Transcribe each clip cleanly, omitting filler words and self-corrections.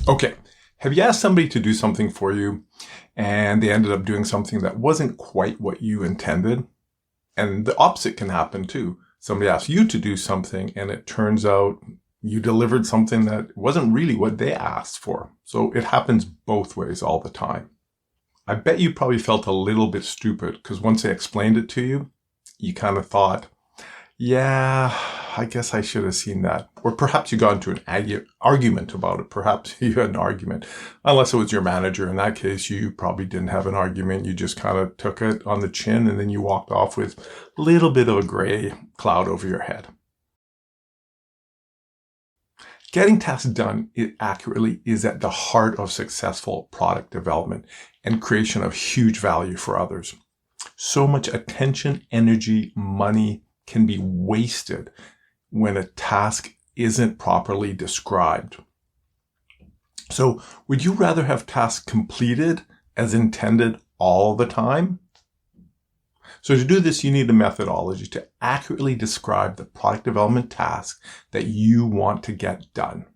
Okay, have you asked somebody to do something for you and they ended up doing something that wasn't quite what you intended? And the opposite can happen too. Somebody asks you to do something and it turns out you delivered something that wasn't really what they asked for. So it happens both ways all the time. I bet you probably felt a little bit stupid because once they explained it to you, you kind of thought, yeah, I guess I should have seen that. Or perhaps you got into an argument about it. Perhaps you had an argument. Unless it was your manager. In that case, you probably didn't have an argument. You just kind of took it on the chin and then you walked off with a little bit of a gray cloud over your head. Getting tasks done accurately is at the heart of successful product development and creation of huge value for others. So much attention, energy, money can be wasted when a task isn't properly described. So would you rather have tasks completed as intended all the time? So to do this, you need a methodology to accurately describe the product development task that you want to get done.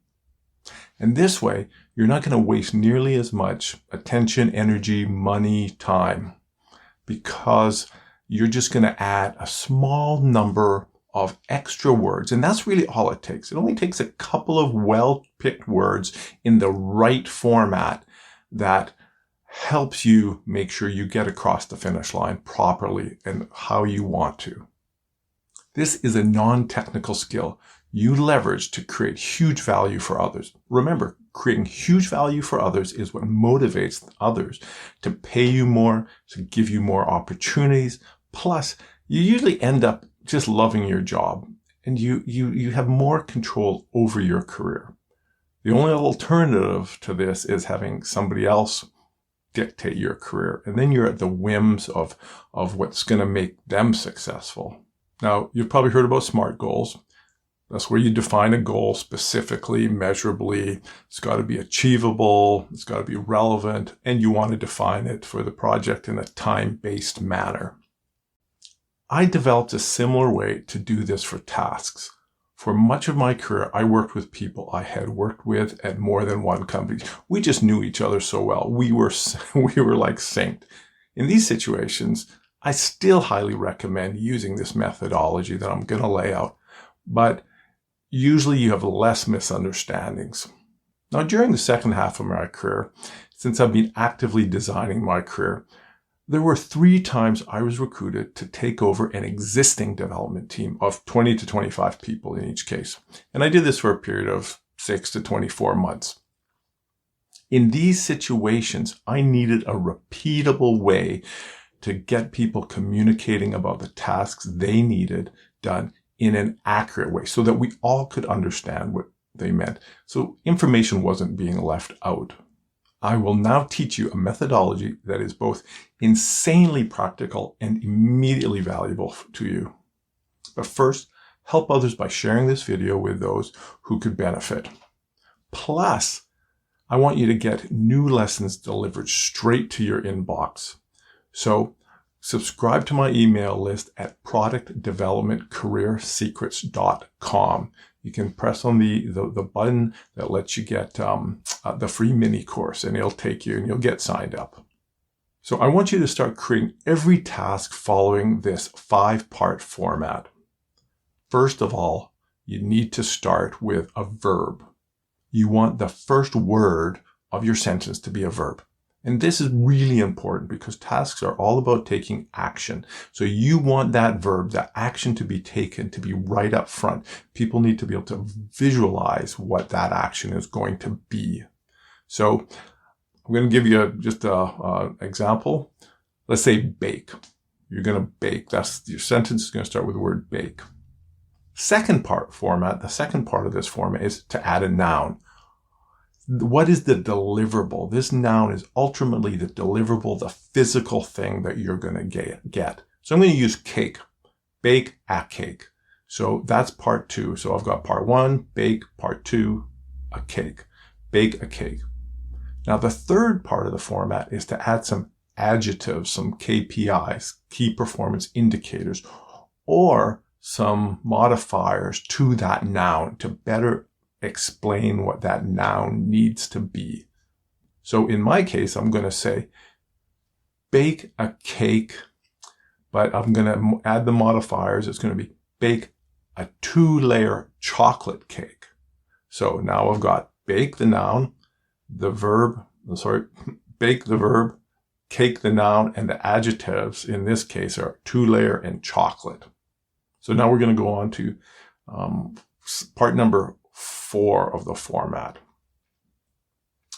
And this way, you're not going to waste nearly as much attention, energy, money, time, because you're just going to add a small number of extra words. And that's really all it takes. It only takes a couple of well-picked words in the right format that helps you make sure you get across the finish line properly and how you want to. This is a non-technical skill you leverage to create huge value for others. Remember, creating huge value for others is what motivates others to pay you more, to give you more opportunities. Plus, you usually end up just loving your job and you have more control over your career. The only alternative to this is having somebody else dictate your career. And then you're at the whims of what's going to make them successful. Now, you've probably heard about SMART goals. That's where you define a goal specifically, measurably. It's got to be achievable. It's got to be relevant. And you want to define it for the project in a time-based manner. I developed a similar way to do this for tasks. For much of my career, I worked with people I had worked with at more than one company. We just knew each other so well. We were like synced. In these situations, I still highly recommend using this methodology that I'm going to lay out, but usually you have less misunderstandings. Now, during the second half of my career, since I've been actively designing my career, there were 3 times I was recruited to take over an existing development team of 20 to 25 people in each case. And I did this for a period of 6 to 24 months. In these situations, I needed a repeatable way to get people communicating about the tasks they needed done in an accurate way so that we all could understand what they meant. So information wasn't being left out. I will now teach you a methodology that is both insanely practical and immediately valuable to you. But first, help others by sharing this video with those who could benefit. Plus, I want you to get new lessons delivered straight to your inbox. So subscribe to my email list at productdevelopmentcareersecrets.com. You can press on the button that lets you get the free mini course, and it'll take you and you'll get signed up. So I want you to start creating every task following this 5-part format. First of all, you need to start with a verb. You want the first word of your sentence to be a verb. And this is really important because tasks are all about taking action. So you want that verb, that action to be taken, to be right up front. People need to be able to visualize what that action is going to be. So I'm going to give you just an example. Let's say bake. You're going to bake. That's your sentence is going to start with the word bake. The second part of this format is to add a noun. What is the deliverable? This noun is ultimately the deliverable, the physical thing that you're going to get. So I'm going to use cake. Bake a cake. So that's part 2. So I've got part 1, bake, part 2, a cake. Bake a cake. Now the third part of the format is to add some adjectives, some KPIs, key performance indicators, or some modifiers to that noun to better explain what that noun needs to be. So in my case, I'm going to say, bake a cake, but I'm going to add the modifiers. It's going to be bake a 2-layer chocolate cake. So now I've got bake the noun, bake the verb, cake the noun, and the adjectives in this case are 2-layer and chocolate. So now we're going to go on to part number 4 of the format.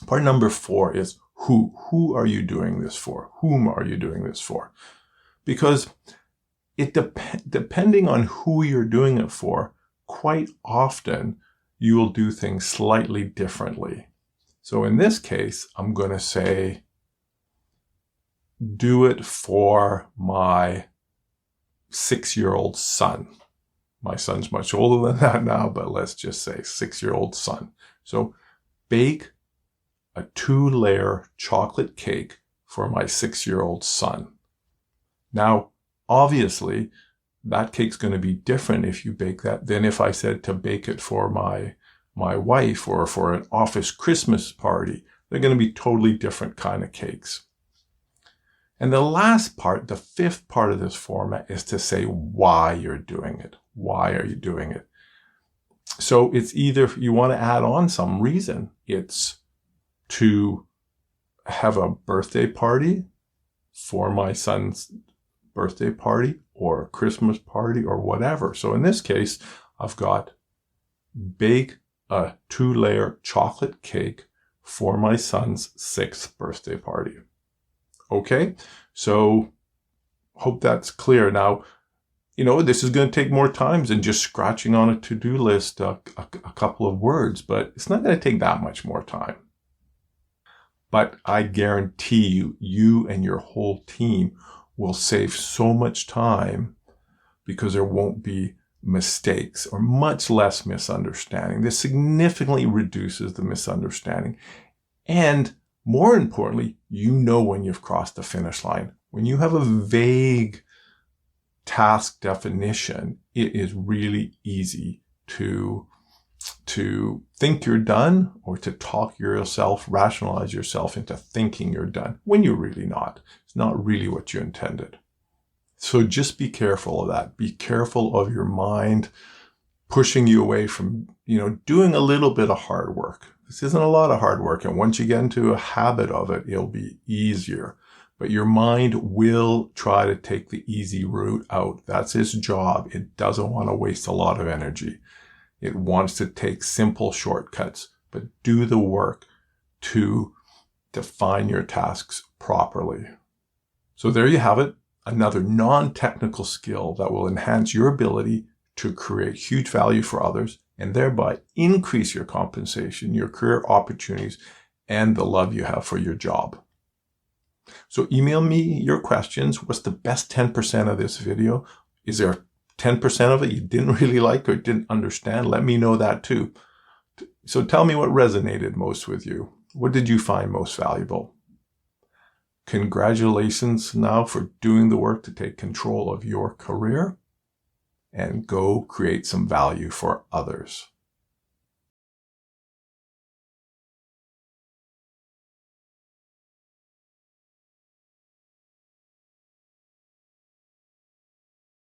Part number 4 is who. Who are you doing this for? Whom are you doing this for? Because depending on who you're doing it for, quite often you will do things slightly differently. So in this case, I'm going to say, do it for my 6-year-old son. My son's much older than that now, but let's just say 6-year-old son. So bake a 2-layer chocolate cake for my 6-year-old son. Now, obviously, that cake's going to be different if you bake that than if I said to bake it for my wife or for an office Christmas party. They're going to be totally different kind of cakes. And the last part, the 5th part of this format, is to say why you're doing it. Why are you doing it? So it's either you want to add on some reason. It's to have a birthday party for my son's birthday party or a Christmas party or whatever. So in this case, I've got bake a 2-layer chocolate cake for my son's 6th birthday party. Okay, so hope that's clear. Now, this is going to take more time than just scratching on a to-do list a couple of words, but it's not going to take that much more time. But I guarantee you and your whole team will save so much time because there won't be mistakes or much less misunderstanding. This significantly reduces the misunderstanding. And more importantly, when you've crossed the finish line. When you have a vague task definition, it is really easy to think you're done or to rationalize yourself into thinking you're done when you're really not. It's not really what you intended. So just be careful of that. Be careful of your mind pushing you away from, doing a little bit of hard work. This isn't a lot of hard work. And once you get into a habit of it, it'll be easier. But your mind will try to take the easy route out. That's its job. It doesn't want to waste a lot of energy. It wants to take simple shortcuts, but do the work to define your tasks properly. So there you have it. Another non-technical skill that will enhance your ability to create huge value for others and thereby increase your compensation, your career opportunities, and the love you have for your job. So email me your questions. What's the best 10% of this video? Is there 10% of it you didn't really like or didn't understand? Let me know that too. So tell me what resonated most with you. What did you find most valuable? Congratulations now for doing the work to take control of your career and go create some value for others.